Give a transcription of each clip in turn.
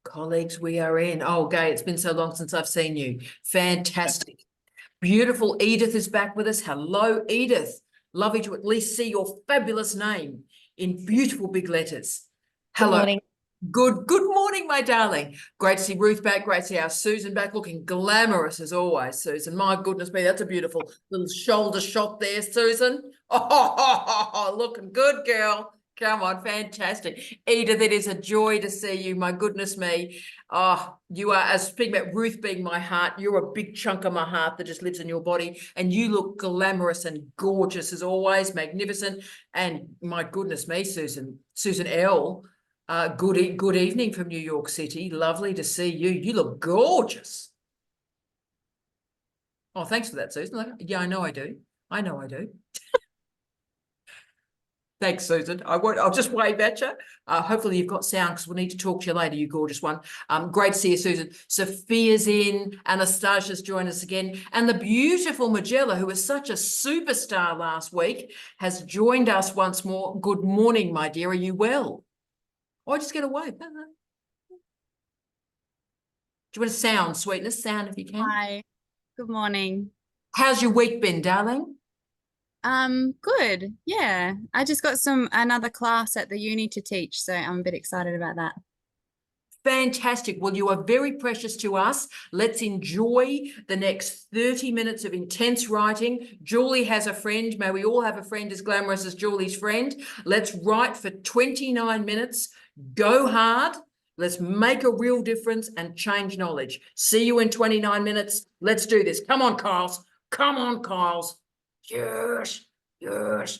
Colleagues, we are in. Oh, Gay, it's been so long since I've seen you. Fantastic. Beautiful Edith is back with us. Hello, Edith. Lovely to at least see your fabulous name in beautiful big letters. Good Hello. morning. Good morning, my darling. Great to see Ruth back. Great to see our Susan back, looking glamorous as always, Susan. My goodness me, that's a beautiful little shoulder shot there, Susan. Oh, looking good, girl. Come on, fantastic. Edith, it is a joy to see you. My goodness me. Oh, you are, as speaking about Ruth being my heart, you're a big chunk of my heart that just lives in your body. And you look glamorous and gorgeous as always, magnificent. And my goodness me, Susan L. Good evening from New York City. Lovely to see you. You look gorgeous. Oh, thanks for that, Susan. Yeah, I know I do. I know I do. Thanks, Susan. I'll just wave at you. Hopefully you've got sound because we'll need to talk to you later, you gorgeous one. Great to see you, Susan. Sophia's in. Anastasia's joined us again. And the beautiful Magella, who was such a superstar last week, has joined us once more. Good morning, my dear. Are you well? Or just get a wave. Do you want to sound, sweetness? Sound if you can. Hi. Good morning. How's your week been, darling? Good. Yeah. I just got another class at the uni to teach, so I'm a bit excited about that. Fantastic. Well, you are very precious to us. Let's enjoy the next 30 minutes of intense writing. Julie has a friend. May we all have a friend as glamorous as Julie's friend. Let's write for 29 minutes. Go hard. Let's make a real difference and change knowledge. See you in 29 minutes. Let's do this. Come on, Kyles. Come on, Kyles. Yes, yes.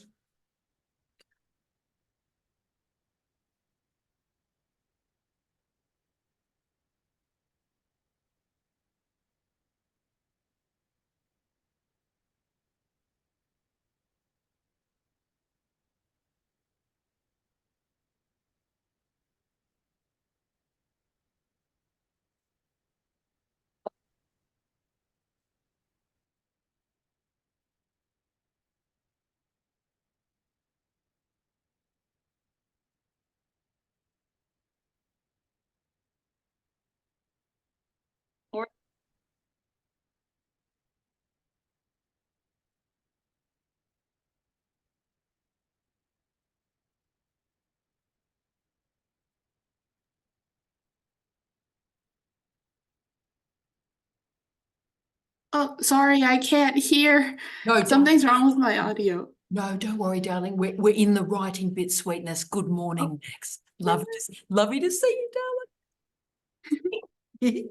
Oh, sorry, I can't hear. No, Something's wrong with my audio. No, don't worry, darling. We're in the writing bit, sweetness. Good morning, Max. Lovely to see you, darling.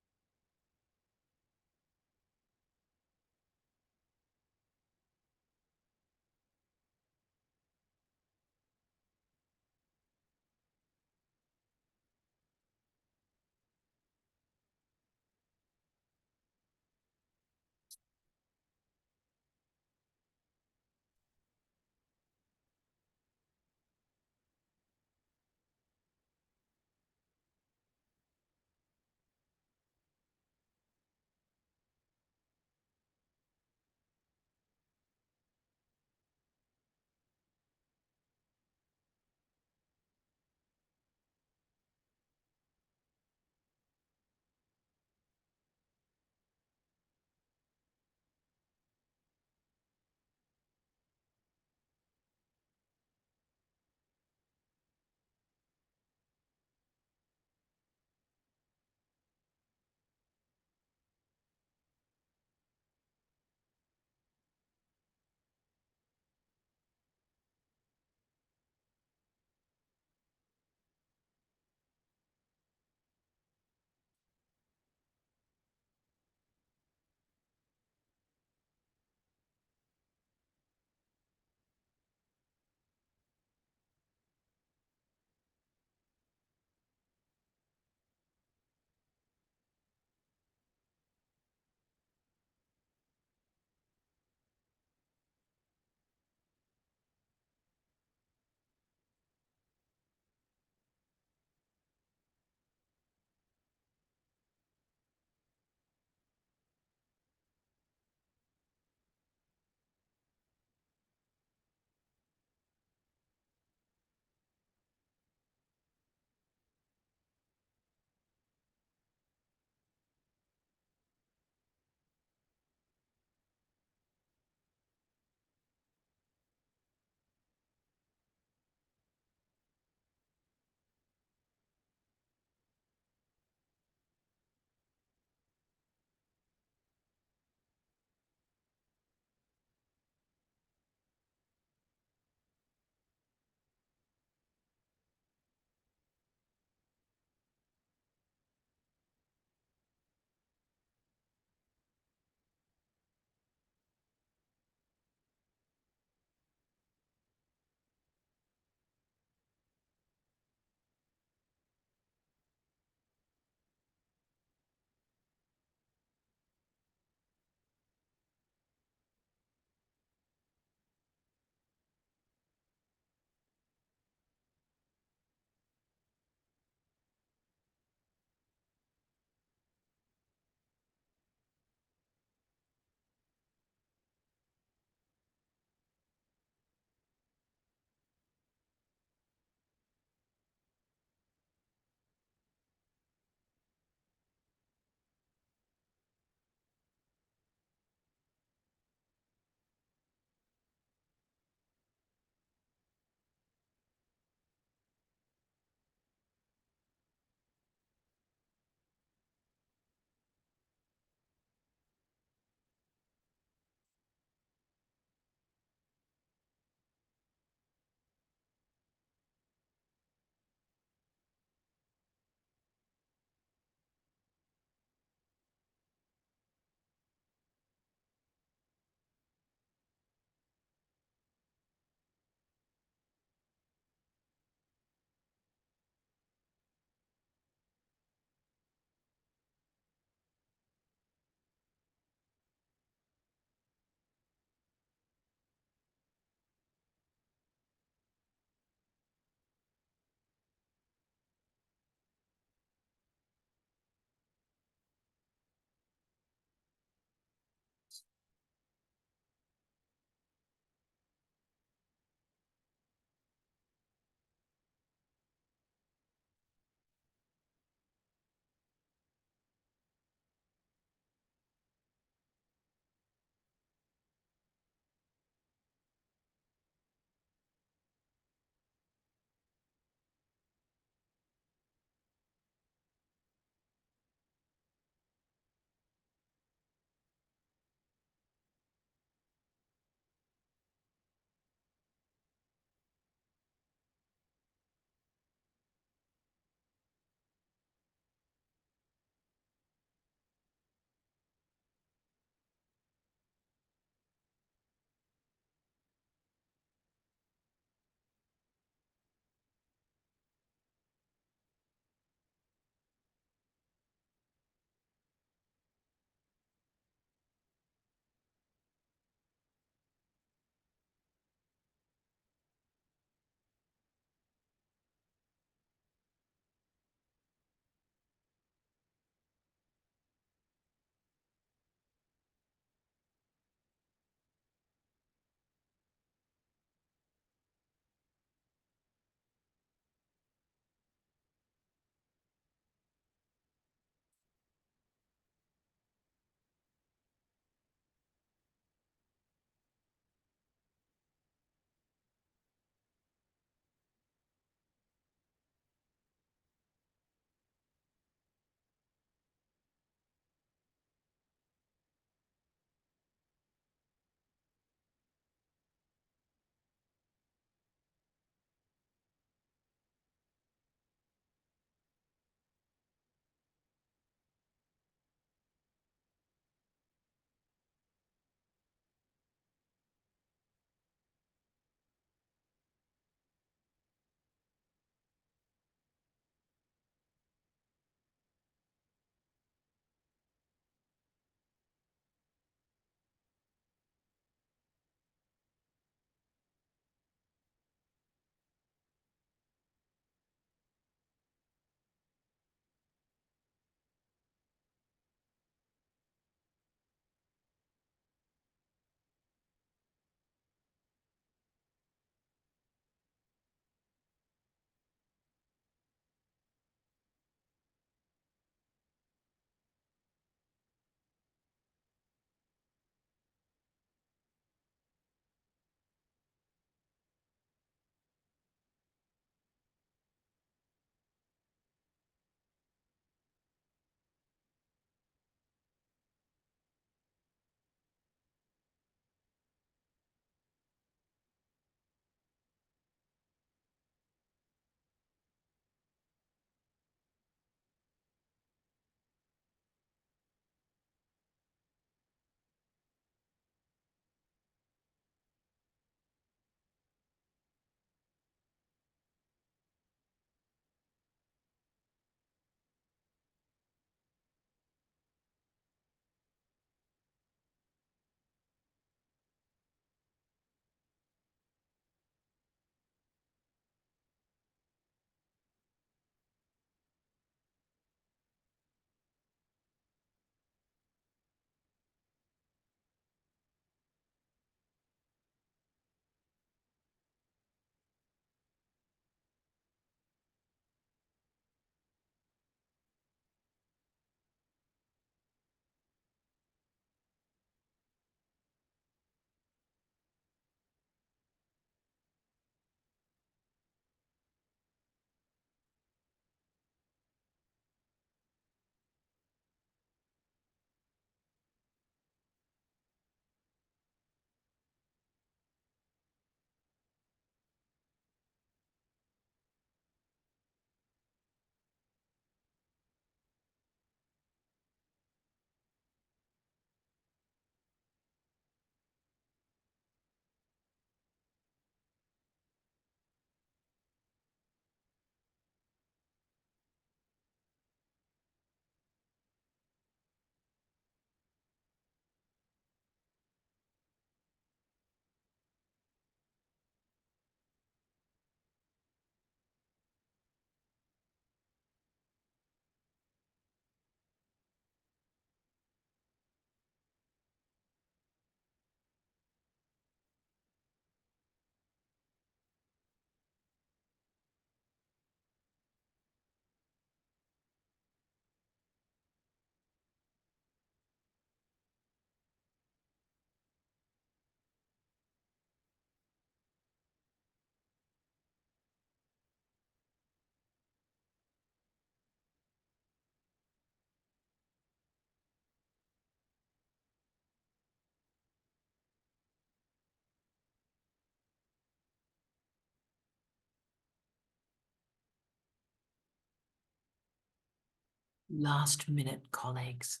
Last minute, colleagues.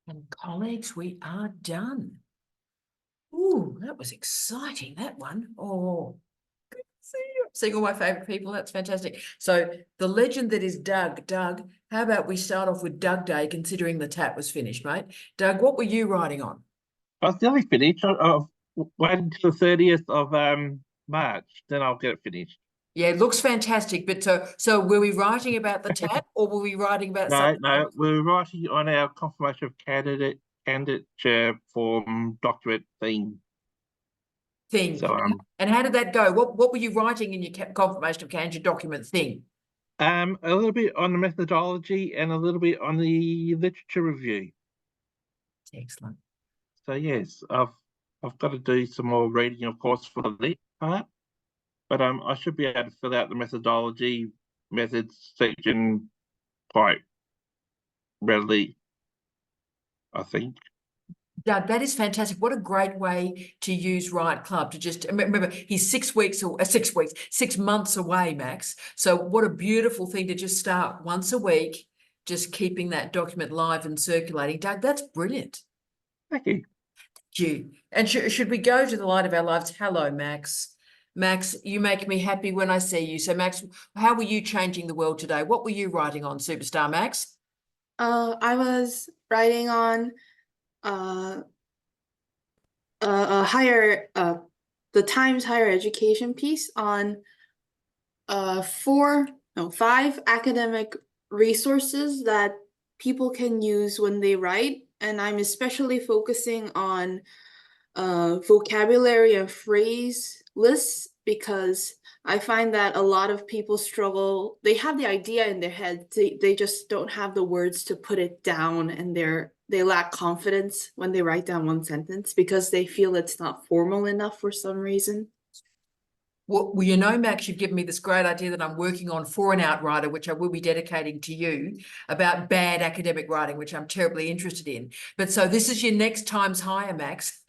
And colleagues, we are done. Ooh, that was exciting, that one. Oh, good to see you. Seeing all my favourite people, that's fantastic. So the legend that is Doug. Doug, how about we start off with Doug Day, considering the tap was finished, mate? Doug, what were you writing on? I was nearly finished. I've waited until the 30th of March, then I'll get it finished. Yeah, it looks fantastic, but so were we writing about the tap or were we writing about No, something no, else? we're writing on our confirmation of candidature form document thing. Thing. So And how did that go? What were you writing in your confirmation of candidate document thing? a little bit on the methodology and a little bit on the literature review. Excellent. So yes, I've got to do some more reading, of course, for the lit part, but I should be able to fill out the methodology methods section quite readily, I think. Doug, that is fantastic. What a great way to use Riot Club to just remember he's 6 weeks or 6 weeks, 6 months away, Max. So what a beautiful thing to just start once a week, just keeping that document live and circulating. Doug, that's brilliant. Thank you. Thank you. And should we go to the light of our lives? Hello, Max. Max, you make me happy when I see you. So, Max, how were you changing the world today? What were you writing on, Superstar Max? I was writing on a higher the Times higher education piece on 5 academic resources that people can use when they write, and I'm especially focusing on vocabulary and phrase lists because I find that a lot of people struggle. They have the idea in their head, they just don't have the words to put it down, and they lack confidence when they write down one sentence because they feel it's not formal enough for some reason. Well, you know, Max, you've given me this great idea that I'm working on for an outrider, which I will be dedicating to you, about bad academic writing, which I'm terribly interested in. But so this is your next Times Higher, Max.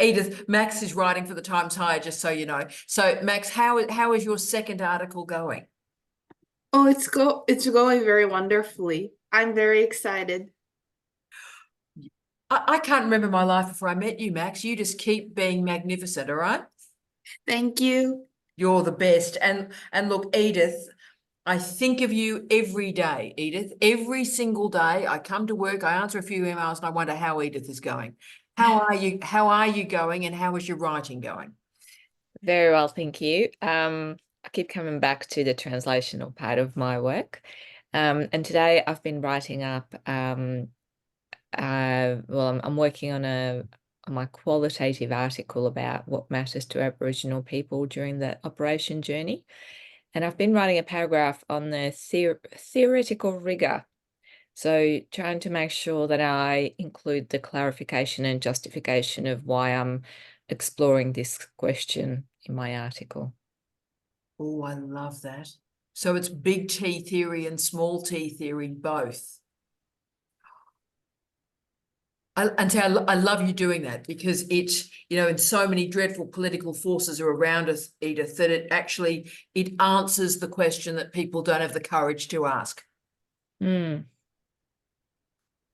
Edith, Max is writing for the Times Higher, just so you know. So, Max, how is your second article going? Oh, it's going very wonderfully. I'm very excited. I can't remember my life before I met you, Max. You just keep being magnificent, all right? Thank you. You're the best. And look, Edith, I think of you every day, Edith. Every single day I come to work, I answer a few emails and I wonder how Edith is going. How are you? How are you going and how is your writing going? Very well, thank you. I keep coming back to the translational part of my work. And today I've been writing up, I'm working on my qualitative article about what matters to Aboriginal people during the operation journey. And I've been writing a paragraph on the theoretical rigor. So trying to make sure that I include the clarification and justification of why I'm exploring this question in my article. Oh, I love that. So it's big T theory and small T theory, both. I love you doing that because it's, you know, and so many dreadful political forces are around us, Edith, that it answers the question that people don't have the courage to ask. Mm.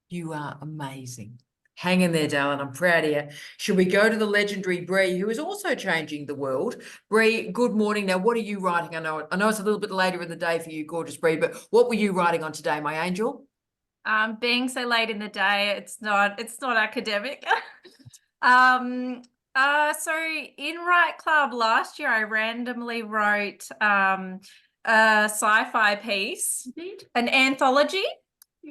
You are amazing. Hang in there, darling. I'm proud of you. Should we go to the legendary Bree, who is also changing the world? Bree, good morning. Now, what are you writing? I know it's a little bit later in the day for you, gorgeous Bree, but what were you writing on today, my angel? Being so late in the day, it's not academic. So in Write Club last year, I randomly wrote a sci-fi piece, an anthology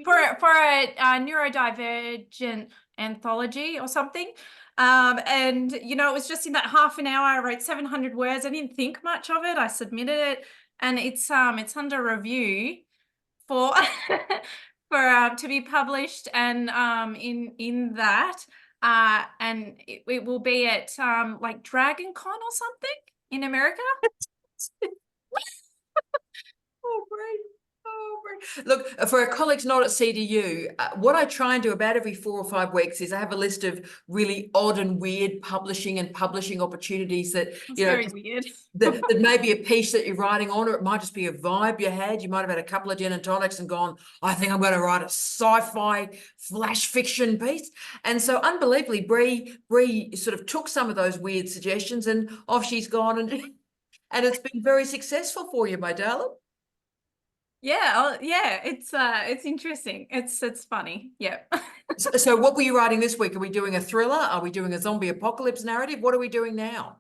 for a neurodivergent anthology or something. And you know, it was just in that half an hour. I wrote 700 words. I didn't think much of it. I submitted it, and it's under review for for to be published, and in that. And it will be at like Dragon Con or something in America. Oh, great. Oh, great. Look, for our colleagues not at CDU, what I try and do about every 4 or 5 weeks is I have a list of really odd and weird publishing opportunities that, It's you know, very weird. that may be a piece that you're writing on, or it might just be a vibe you had. You might have had a couple of gin and tonics and gone, I think I'm going to write a sci-fi flash fiction piece. And so unbelievably, Bree sort of took some of those weird suggestions and off she's gone, and it's been very successful for you, my darling. Yeah, yeah, it's interesting. It's funny. Yeah. So what were you writing this week? Are we doing a thriller? Are we doing a zombie apocalypse narrative? What are we doing now?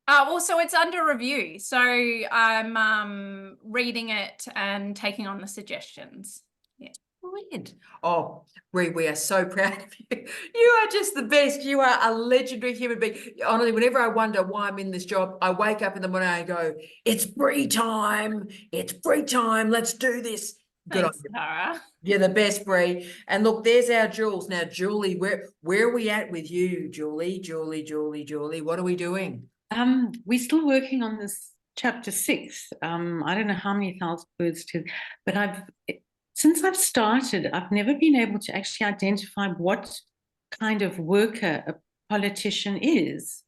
Well, so it's under review. So I'm reading it and taking on the suggestions. Yeah. Brilliant. Oh, Bree, we are so proud of you. You are just the best. You are a legendary human being. Honestly, whenever I wonder why I'm in this job, I wake up in the morning and I go, it's Bree time. It's Bree time. Let's do this. Good on Thanks, you. Tara. You're the best, Bree. And look, there's our Jules. Now, Julie, where are we at with you, Julie? Julie, what are we doing? We're still working on this chapter 6. I don't know how many thousand words to, but since I've started, I've never been able to actually identify what kind of worker a politician is.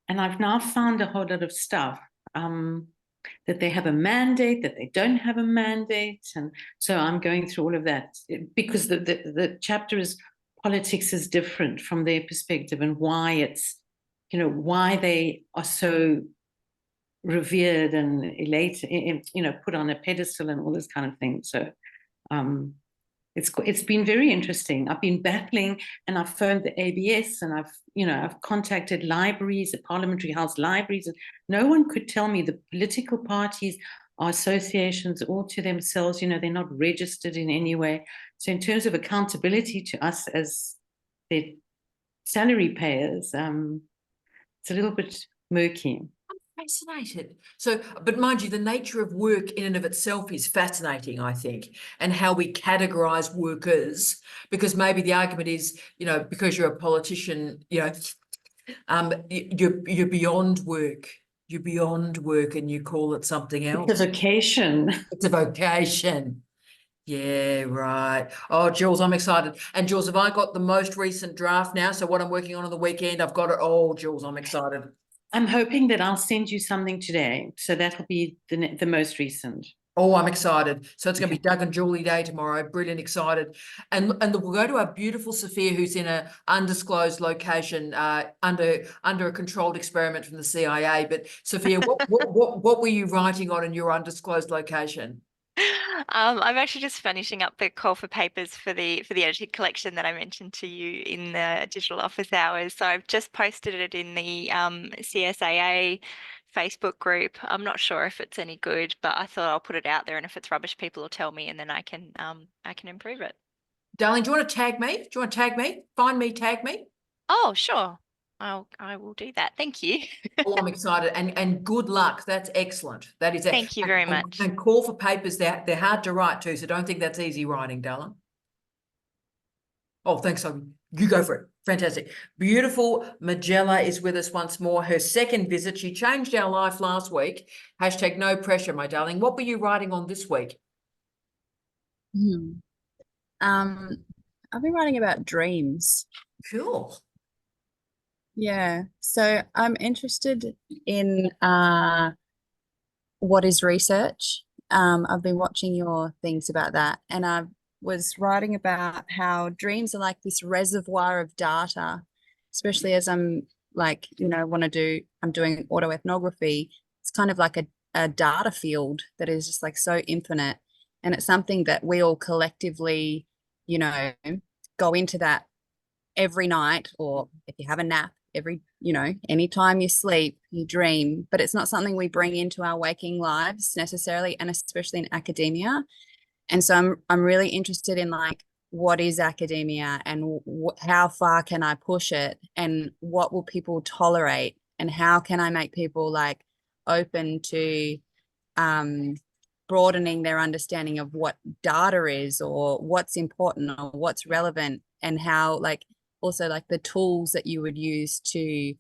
And I've now found a whole lot of stuff, that they have a mandate, that they don't have a mandate. And so I'm going through all of that because the chapter is politics is different from their perspective, and why it's, you know, why they are so revered and elated, you know, put on a pedestal and all this kind of thing. So it's been very interesting. I've been battling, and I've phoned the ABS, and I've contacted libraries, the Parliamentary House libraries, and no one could tell me the political parties are associations all to themselves. You know, they're not registered in any way. So in terms of accountability to us as their salary payers, it's a little bit murky. Fascinated. So, but mind you, the nature of work in and of itself is fascinating, I think, and how we categorize workers, because maybe the argument is, you know, because you're a politician, you know, you're beyond work. You're beyond work and you call it something else. It's a vocation. It's a vocation. Yeah, right. Oh, Jules, I'm excited. And Jules, have I got the most recent draft now? So what I'm working on the weekend, I've got it. Oh, Jules, I'm excited. I'm hoping that I'll send you something today. So that'll be the most recent. Oh, I'm excited. So it's going to be Doug and Julie Day tomorrow. Brilliant, excited. And we'll go to our beautiful Sophia, who's in an undisclosed location under a controlled experiment from the CIA. But Sophia, what were you writing on in your undisclosed location? I'm actually just finishing up the call for papers for the edited collection that I mentioned to you in the digital office hours. So I've just posted it in the CSAA Facebook group. I'm not sure if it's any good, but I thought I'll put it out there, and if it's rubbish, people will tell me, and then I can improve it. Darling, do you want to tag me? Do you want to tag me? Find me, tag me. Oh, sure. I will do that. Thank you. Oh, I'm excited, and good luck. That's excellent. That is it. Thank you very much. And call for papers, they're hard to write too, so don't think that's easy writing, darling. Oh, thanks. You go for it. Fantastic. Beautiful Magella is with us once more. Her second visit. She changed our life last week. Hashtag no pressure, my darling. What were you writing on this week? I've been writing about dreams. Cool. Yeah. So I'm interested in what is research. I've been watching your things about that, and I was writing about how dreams are like this reservoir of data, especially as I'm like, you know, I'm doing autoethnography. It's kind of like a data field that is just like so infinite. And it's something that we all collectively, you know, go into that every night, or if you have a nap, every, anytime you sleep, you dream, but it's not something we bring into our waking lives necessarily, and especially in academia. And so I'm really interested in like, what is academia, and how far can I push it, and what will people tolerate, and how can I make people like open to broadening their understanding of what data is, or what's important, or what's relevant, and how like also like the tools that you would use to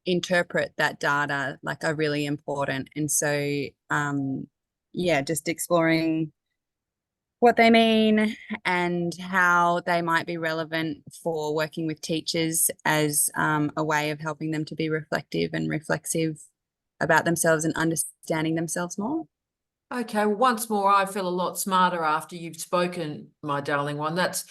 interpret that data like are really important. And so yeah, just exploring what they mean and how they might be relevant for working with teachers as a way of helping them to be reflective and reflexive about themselves and understanding themselves more. Okay, well, once more, I feel a lot smarter after you've spoken, my darling one. That's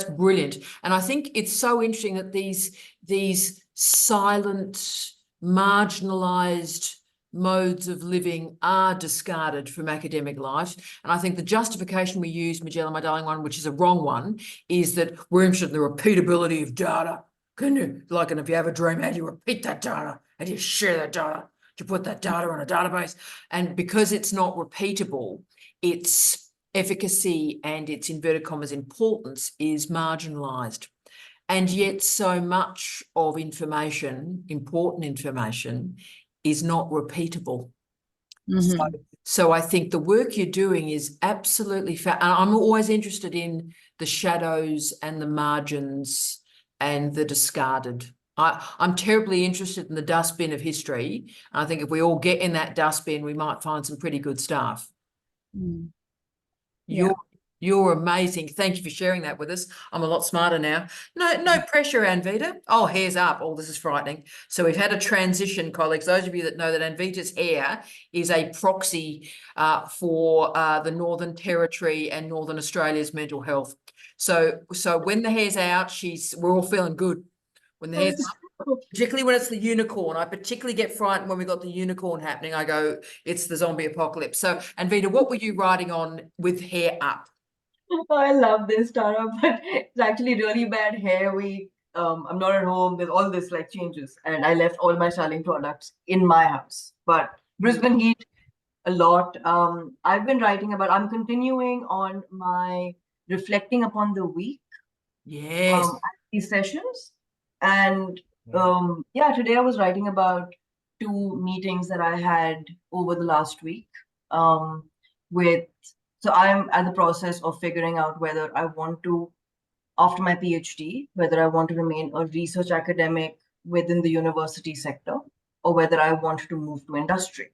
brilliant. And I think it's so interesting that these silent, marginalized modes of living are discarded from academic life. And I think the justification we use, Magella, my darling one, which is a wrong one, is that we're interested in the repeatability of data. Can you, like, and if you have a dream, how do you repeat that data? How do you share that data? To put that data on a database? And because it's not repeatable, its efficacy and its inverted commas importance is marginalized. And yet so much of information, important information, is not repeatable. Mm-hmm. So I think the work you're doing is absolutely and I'm always interested in the shadows and the margins and the discarded. I'm terribly interested in the dustbin of history. I think if we all get in that dustbin, we might find some pretty good stuff. Mm. You're amazing. Thank you for sharing that with us. I'm a lot smarter now. No pressure, Anvita. Oh, hair's up. Oh, this is frightening. So we've had a transition, colleagues. Those of you that know that Anvita's hair is a proxy for the Northern Territory and Northern Australia's mental health. So when the hair's out, we're all feeling good. When the hair's up, particularly when it's the unicorn, I particularly get frightened when we got the unicorn happening. I go, it's the zombie apocalypse. So, Anvita, what were you writing on with hair up? I love this, Tara, but it's actually really bad hair week. I'm not at home. There's all this like changes, and I left all my styling products in my house. But Brisbane heat a lot. I've been writing about. I'm continuing on my reflecting upon the week. Yes. These sessions, and yeah, today I was writing about 2 meetings that I had over the last week. With So I'm at the process of figuring out whether I want to, after my PhD, whether I want to remain a research academic within the university sector, or whether I want to move to industry.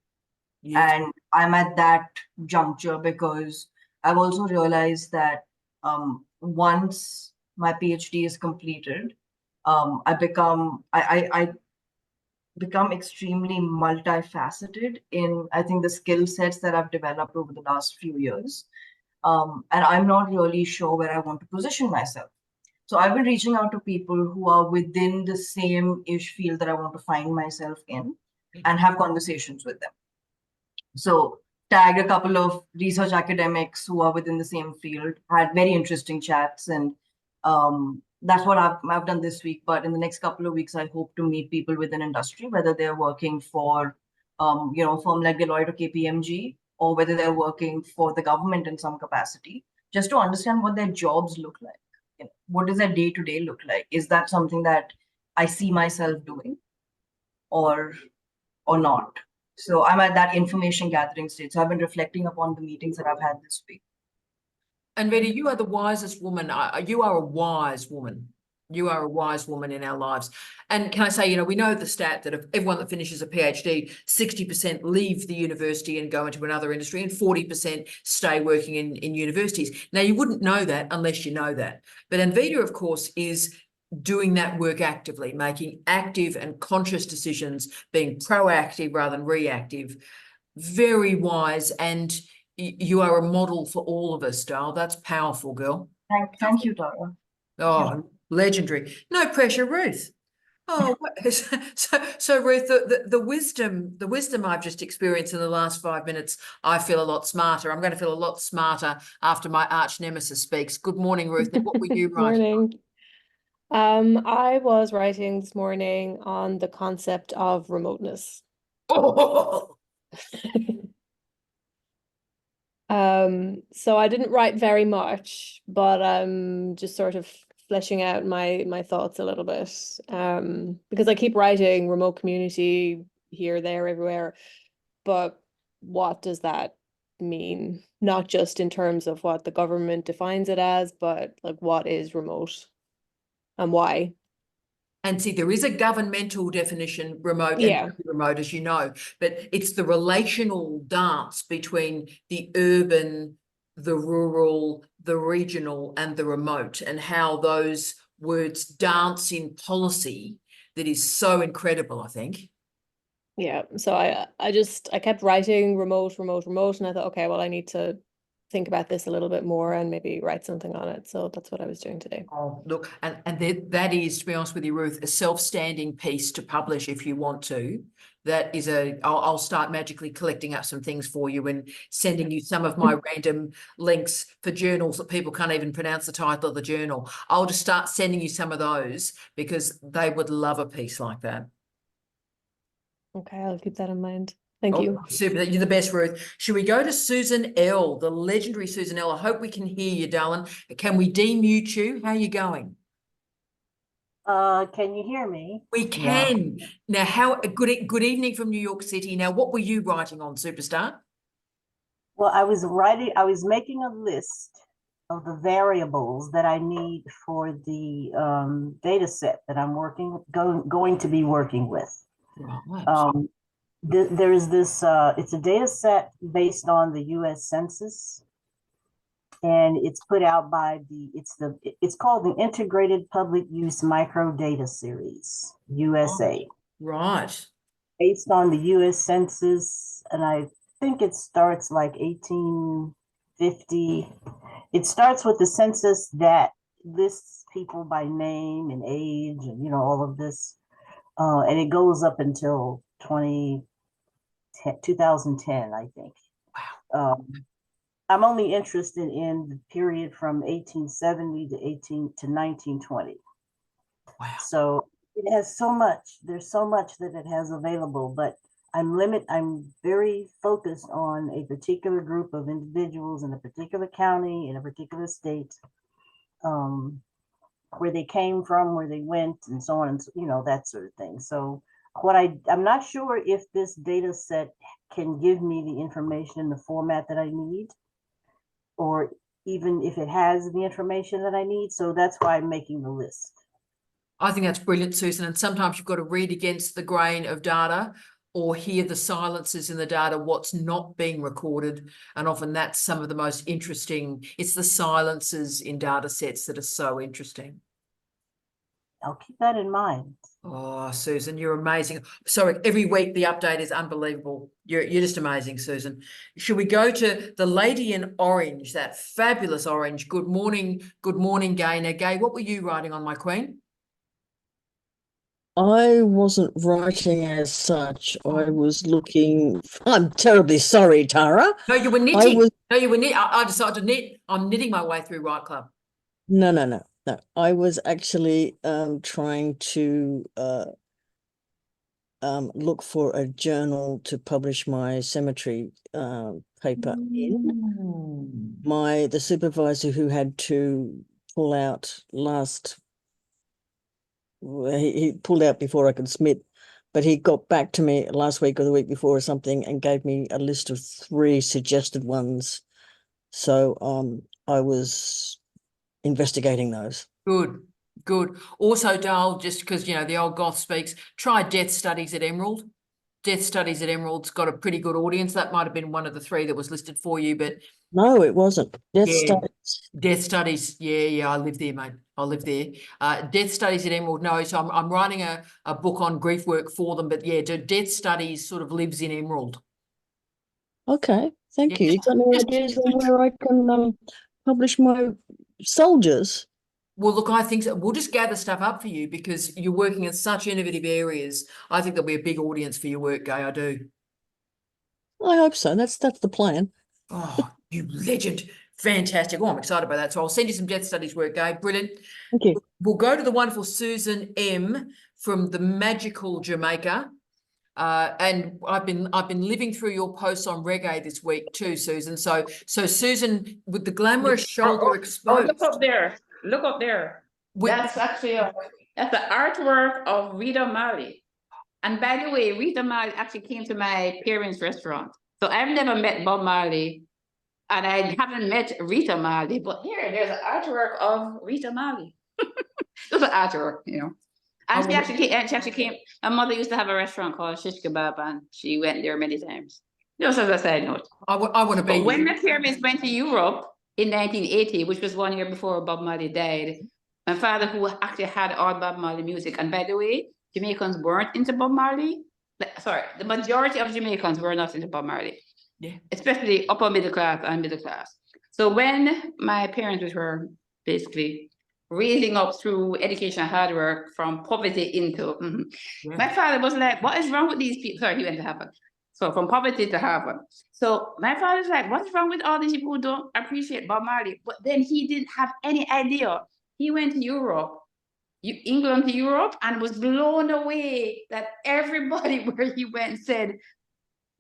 Yes. And I'm at that juncture because I've also realized that once my PhD is completed, I become extremely multifaceted in, I think, the skill sets that I've developed over the last few years. And I'm not really sure where I want to position myself. So I've been reaching out to people who are within the same-ish field that I want to find myself in and have conversations with them. So tagged a couple of research academics who are within the same field, had very interesting chats, and that's what I've done this week. But in the next couple of weeks, I hope to meet people within industry, whether they're working for a firm like Deloitte or KPMG, or whether they're working for the government in some capacity, just to understand what their jobs look like. What does their day-to-day look like? Is that something that I see myself doing, or not? So I'm at that information gathering stage. So I've been reflecting upon the meetings that I've had this week. Anvita, you are the wisest woman. You are a wise woman. You are a wise woman in our lives. And can I say, we know the stat that of everyone that finishes a PhD, 60% leave the university and go into another industry, and 40% stay working in universities. Now, you wouldn't know that unless you know that. But Anvita, of course, is doing that work actively, making active and conscious decisions, being proactive rather than reactive. Very wise. And you are a model for all of us, Dale. That's powerful, girl. Thank you, Tara. Oh, legendary. No pressure, Ruth. Oh, so Ruth, the wisdom I've just experienced in the last 5 minutes, I feel a lot smarter. I'm going to feel a lot smarter after my arch nemesis speaks. Good morning, Ruth. Now, what were you writing? Morning. I was writing this morning on the concept of remoteness. Oh, So I didn't write very much, but just sort of fleshing out my thoughts a little bit. Because I keep writing remote community here, there, everywhere, but what does that mean? Not just in terms of what the government defines it as, but like what is remote and why? and see, there is a governmental definition, remote Yeah. and remote, as you know, but it's the relational dance between the urban, the rural, the regional, and the remote, and how those words dance in policy that is so incredible, I think. Yeah, so I kept writing remote, remote, remote, and I thought, okay, well, I need to think about this a little bit more and maybe write something on it. So that's what I was doing today. Oh, look, and that is, to be honest with you, Ruth, a self-standing piece to publish if you want to. That is I'll start magically collecting up some things for you and sending you some of my random links for journals that people can't even pronounce the title of the journal. I'll just start sending you some of those because they would love a piece like that. Okay, I'll keep that in mind. Thank you. Super. You're the best, Ruth. Should we go to Susan L., the legendary Susan L.? I hope we can hear you, darling. Can we demute you? How are you going? Can you hear me? We can. Now, good evening from New York City. Now, what were you writing on, superstar? Well, I was making a list of the variables that I need for the data set that I'm going to be working with. Right. There's this, it's a data set based on the US Census, and it's put out by it's called the Integrated Public Use Micro Data Series, USA. Right. Based on the US Census, and I think it starts like 1850. It starts with the census that lists people by name and age and, you know, all of this. And it goes up until 2010, I think. Wow. I'm only interested in the period from 1870 to 1920. Wow. So it has so much, there's so much that it has available, but I'm very focused on a particular group of individuals in a particular county, in a particular state, where they came from, where they went, and so on, and you know, that sort of thing. So I'm not sure if this data set can give me the information in the format that I need, or even if it has the information that I need. So that's why I'm making the list. I think that's brilliant, Susan. And sometimes you've got to read against the grain of data or hear the silences in the data, what's not being recorded. And often that's some of the most interesting. It's the silences in data sets that are so interesting. I'll keep that in mind. Oh, Susan, you're amazing. Sorry, every week the update is unbelievable. You're just amazing, Susan. Should we go to the lady in orange, that fabulous orange? Good morning, Gay. Now, Gay, what were you writing on, my queen? I wasn't writing as such. I was looking. I'm terribly sorry, Tara. No, you were knitting. I was No, you were knitting. I decided to knit. I'm knitting my way through Right Club. no. I was actually trying to look for a journal to publish my cemetery paper in. The supervisor who had to pull out he pulled out before I could submit, but he got back to me last week or the week before or something and gave me a list of 3 suggested ones. So I was investigating those. Good. Also, Dale, just because, you know, the old goth speaks, try Death Studies at Emerald. Death Studies at Emerald's got a pretty good audience. That might have been one of the 3 that was listed for you, but no, it wasn't. Death Studies. Yeah, I live there, mate. I live there. Death Studies at Emerald. No, so I'm writing a book on grief work for them, but yeah, Death Studies sort of lives in Emerald. Okay, thank you. You got any ideas on where I can publish my soldiers? Well, look, I think so. We'll just gather stuff up for you because you're working in such innovative areas. I think there'll be a big audience for your work, Gay. I do. I hope so. That's the plan. Oh, you legend. Fantastic. Oh, I'm excited by that. So I'll send you some death studies work, Gabe. Brilliant. Thank you. We'll go to the wonderful Susan M from the magical Jamaica. And I've been living through your posts on reggae this week too, Susan. So Susan, with the glamorous shoulder exposed. Look up there. Look up there. That's actually that's the artwork of Rita Marley. And by the way, Rita Marley actually came to my parents' restaurant. So I've never met Bob Marley, and I haven't met Rita Marley. But here, there's an artwork of Rita Marley. Just an artwork, you know. And she actually came. My mother used to have a restaurant called Shish Kebab, and she went there many times. Just as a side note. I want to be. But when my parents went to Europe in 1980, which was 1 year before Bob Marley died, my father, who actually had all Bob Marley music, and by the way, Jamaicans weren't into Bob Marley. Sorry, the majority of Jamaicans were not into Bob Marley. Yeah. Especially upper middle class and middle class. So when my parents were basically raising up through education and hard work from poverty into, my father was like, what is wrong with these people? Sorry, he went to Harvard. So from poverty to Harvard. So my father's like, what's wrong with all these people who don't appreciate Bob Marley? But then he didn't have any idea. He went to Europe, England to Europe, and was blown away that everybody where he went said,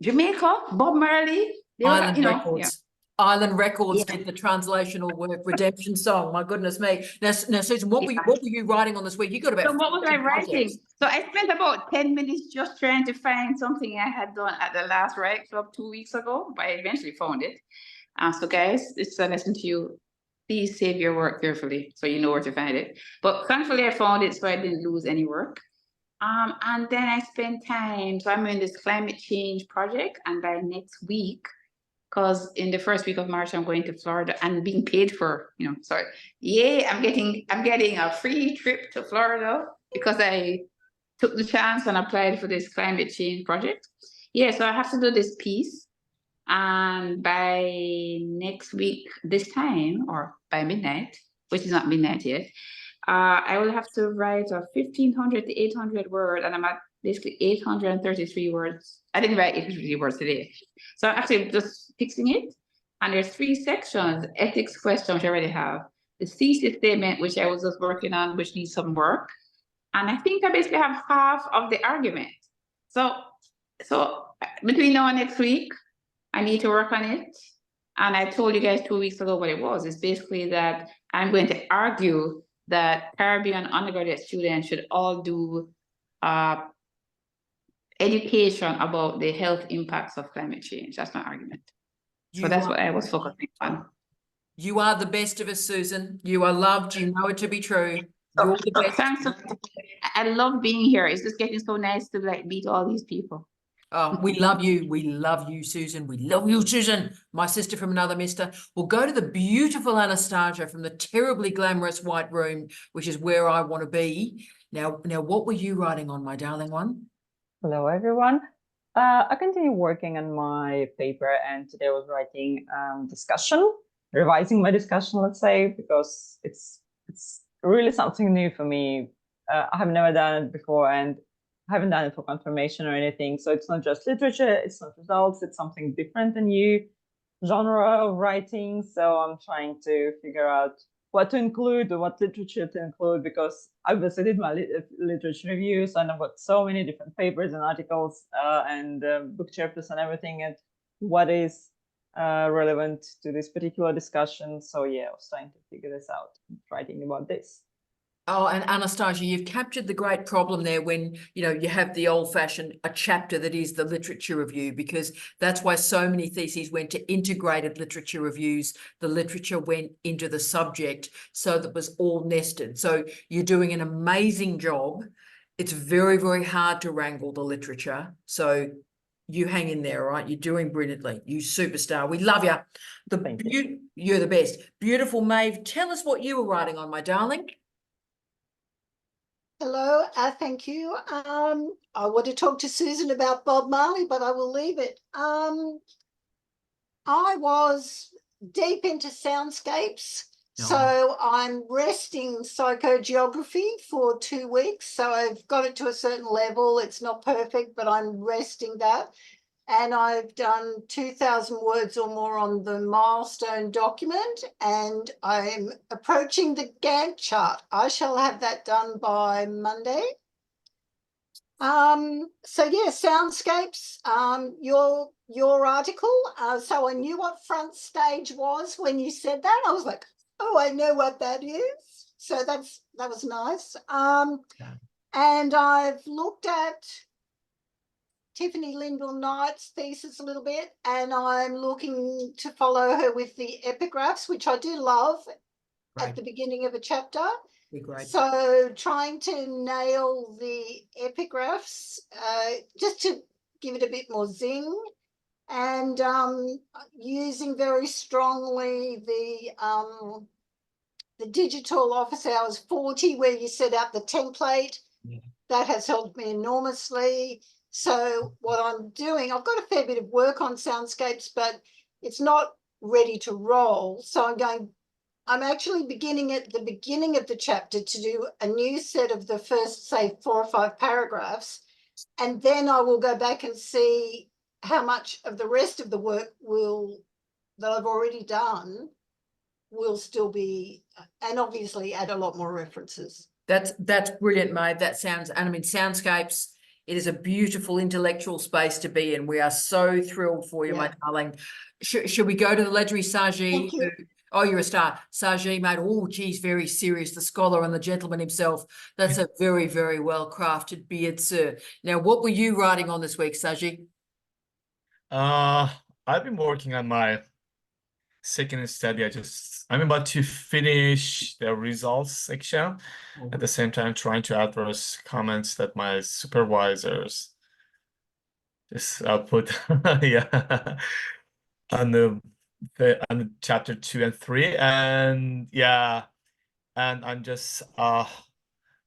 Jamaica, Bob Marley, Island Records. Island Records did the translational work, Redemption Song. My goodness me. Now Susan, what were you writing on this week? You got about. So what was I writing? So I spent about 10 minutes just trying to find something I had done at the last Write Club 2 weeks ago, but I eventually found it. So guys, it's a lesson to you. Please save your work carefully so you know where to find it. But thankfully I found it so I didn't lose any work. And then I spent time, so I'm in this climate change project, and by next week, because in the first week of March, I'm going to Florida and being paid for, I'm getting a free trip to Florida because I took the chance and applied for this climate change project. So I have to do this piece. And by next week, this time, or by midnight, which is not midnight yet, I will have to write a 1,500 to 800 word, and I'm at basically 833 words. I didn't write 833 words today. So I'm actually just fixing it. And there's 3 sections: ethics question, which I already have, the thesis statement, which I was just working on, which needs some work. And I think I basically have half of the argument. So between now and next week, I need to work on it. And I told you guys 2 weeks ago what it was. It's basically that I'm going to argue that Caribbean undergraduate students should all do education about the health impacts of climate change. That's my argument. So that's what I was focusing on. You are the best of us, Susan. You are loved. You know it to be true. You're the best. Thanks. I love being here. It's just getting so nice to meet all these people. Oh, we love you. We love you, Susan. We love you, Susan. My sister from another mister. We'll go to the beautiful Anastasia from the terribly glamorous White Room, which is where I want to be. Now, what were you writing on, my darling one? Hello, everyone. I continue working on my paper, and today I was writing discussion, revising my discussion, let's say, because it's really something new for me. I have never done it before, and I haven't done it for confirmation or anything. So it's not just literature, it's not results, it's something different, a new genre of writing. So I'm trying to figure out what to include or what literature to include, because I obviously did my literature reviews, and I've got so many different papers and articles and book chapters and everything, and what is relevant to this particular discussion. So I was trying to figure this out, writing about this. Oh, and Anastasia, you've captured the great problem there when, you have the old-fashioned, a chapter that is the literature review, because that's why so many theses went to integrated literature reviews. The literature went into the subject, so that was all nested. So you're doing an amazing job. It's very, very hard to wrangle the literature. So you hang in there, right? You're doing brilliantly. You superstar. We love you. You're the best. Beautiful Maeve. Tell us what you were writing on, my darling. Hello, thank you. I want to talk to Susan about Bob Marley, but I will leave it. I was deep into soundscapes, so I'm resting psychogeography for 2 weeks. So I've got it to a certain level. It's not perfect, but I'm resting that. and I've done 2,000 words or more on the milestone document, and I'm approaching the Gantt chart. I shall have that done by Monday. So yeah, soundscapes, your article. So I knew what front stage was when you said that. I was like, oh, I know what that is. So that was nice. And I've looked at Tiffany Lindell Knight's thesis a little bit, and I'm looking to follow her with the epigraphs, which I do love at the beginning of a chapter. Great. So trying to nail the epigraphs, just to give it a bit more zing, and using very strongly the digital office hours 40, where you set out the template. That has helped me enormously. So what I'm doing, I've got a fair bit of work on soundscapes, but it's not ready to roll. So I'm actually beginning at the beginning of the chapter to do a new set of the first, say, 4 or 5 paragraphs. And then I will go back and see how much of the rest of the work that I've already done will still be, and obviously add a lot more references. That's brilliant, Maeve. That sounds, and I mean, soundscapes, it is a beautiful intellectual space to be in. We are so thrilled for you, my darling. Should we go to the legendary Saji? Thank you. Oh, you're a star. Saji, mate. Oh, geez, very serious. The scholar and the gentleman himself. That's a very, very well crafted beard, sir. Now, what were you writing on this week, Saji? I've been working on my second study. I'm about to finish the results section. At the same time, trying to address comments that my supervisors just put yeah on the chapter 2 and 3, and and I'm just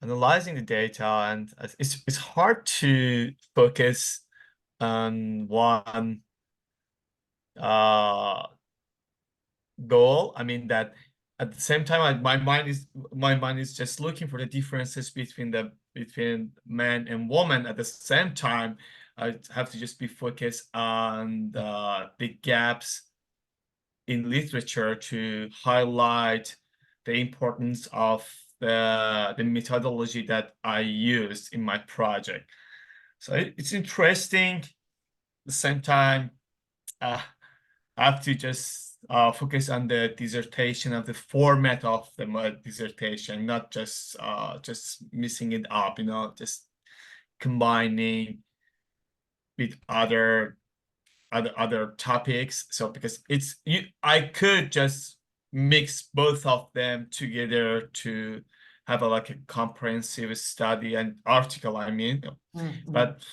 analyzing the data, and it's hard to focus on one goal. I mean that at the same time, my mind is just looking for the differences between man and woman. At the same time, I have to just be focused on the gaps in literature to highlight the importance of the methodology that I used in my project. So it's interesting. At the same time, I have to just focus on the dissertation, of the format of the dissertation, not just mixing it up, just combining with other topics. So because I could just mix both of them together to have a comprehensive study and article, I mean, but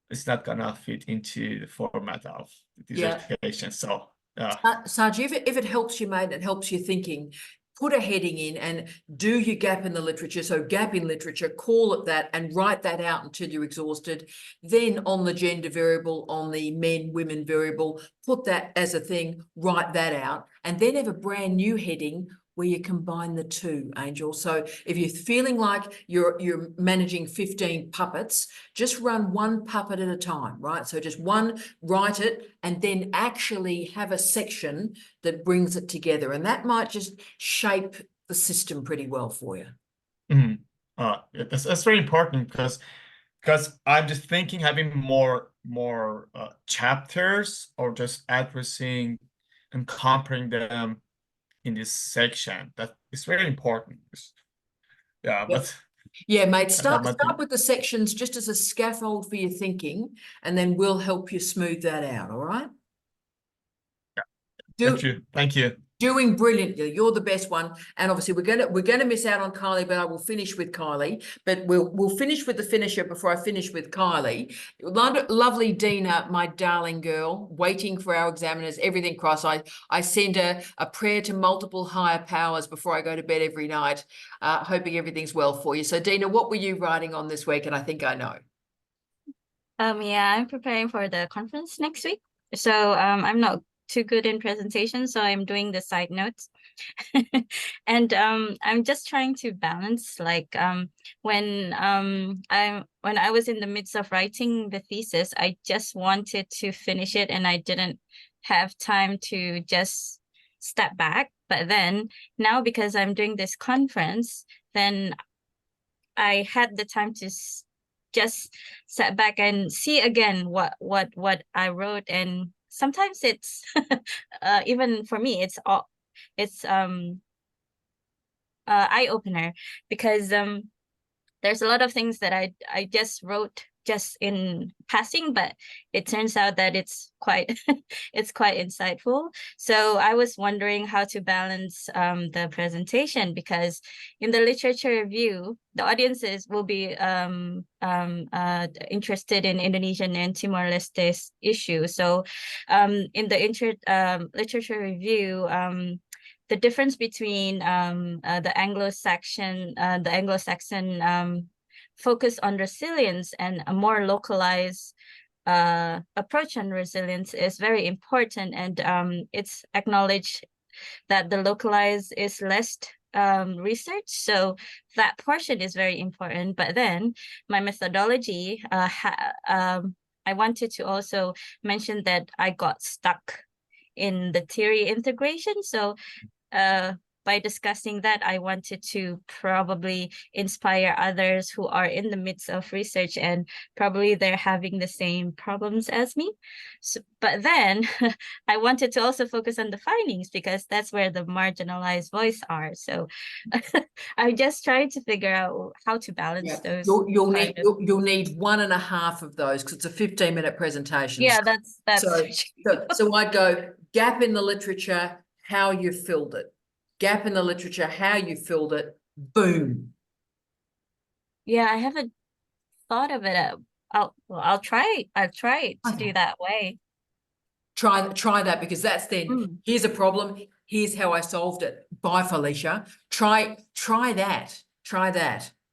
it's not gonna fit into the format of the dissertation. So Saji, if it helps you, mate, it helps your thinking, put a heading in and do your gap in the literature. So gap in literature, call it that, and write that out until you're exhausted. Then on the gender variable, on the men, women variable, put that as a thing, write that out, and then have a brand new heading where you combine the two, Angel. So if you're feeling like you're managing 15 puppets, just run one puppet at a time, right? So just one, write it, and then actually have a section that brings it together. And that might just shape the system pretty well for you. That's very important, because I'm just thinking having more chapters, or just addressing and comparing them in this section. That is very important. But yeah, mate, start with the sections just as a scaffold for your thinking, and then we'll help you smooth that out. All right. Thank you. Doing brilliantly. You're the best one. And obviously we're gonna miss out on Kylie, but I will finish with Kylie. But we'll finish with the finisher before I finish with Kylie. Lovely Dina, my darling girl, waiting for our examiners, everything crossed. I send her a prayer to multiple higher powers before I go to bed every night, hoping everything's well for you. So Dina, what were you writing on this week? And I think I know. I'm preparing for the conference next week. So I'm not too good in presentation, so I'm doing the side notes. And I'm just trying to balance, like when I was in the midst of writing the thesis, I just wanted to finish it and I didn't have time to just step back. But then now, because I'm doing this conference, then I had the time to just sit back and see again what I wrote. And sometimes it's even for me, it's eye opener, because there's a lot of things that I just wrote just in passing, but it turns out that it's quite it's quite insightful. So I was wondering how to balance the presentation, because in the literature review, the audiences will be interested in Indonesian and Timor-Leste issue. So in the literature review, the difference between the Anglo-Saxon focus on resilience and a more localized approach on resilience is very important, and it's acknowledged that the localized is less research, so that portion is very important. But then my methodology, I wanted to also mention that I got stuck in the theory integration. So by discussing that, I wanted to probably inspire others who are in the midst of research and probably they're having the same problems as me. So, but then I wanted to also focus on the findings, because that's where the marginalized voice are. So I just tried to figure out how to balance those. You'll need 1.5 of those, because it's a 15-minute presentation. Yeah, that's so I'd go gap in the literature, how you filled it. Gap in the literature, how you filled it. Boom. Yeah, I haven't thought of it. I'll try it to do that way. Try that, because that's then here's a problem, here's how I solved it. Bye, Felicia. Try that.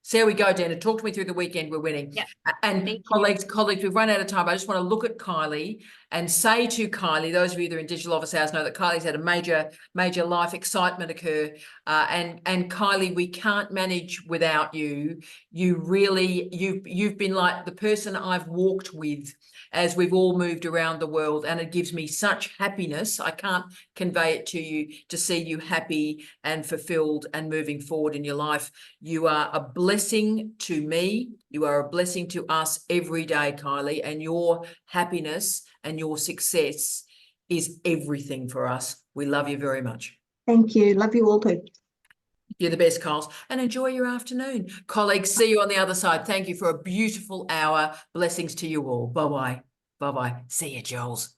See how we go, Dana. Talk to me through the weekend. We're winning. Yeah. And colleagues, we've run out of time. I just want to look at Kylie and say to Kylie, those of you that are in digital office hours know that Kylie's had a major life excitement occur. And Kylie, we can't manage without you. You've been like the person I've walked with as we've all moved around the world, and it gives me such happiness. I can't convey it to you, to see you happy and fulfilled and moving forward in your life. You are a blessing to me. You are a blessing to us every day, Kylie, and your happiness and your success is everything for us. We love you very much. Thank you. Love you all too. You're the best, Kyles, and enjoy your afternoon. Colleagues, see you on the other side. Thank you for a beautiful hour. Blessings to you all. Bye-bye. Bye-bye. See you, Jules.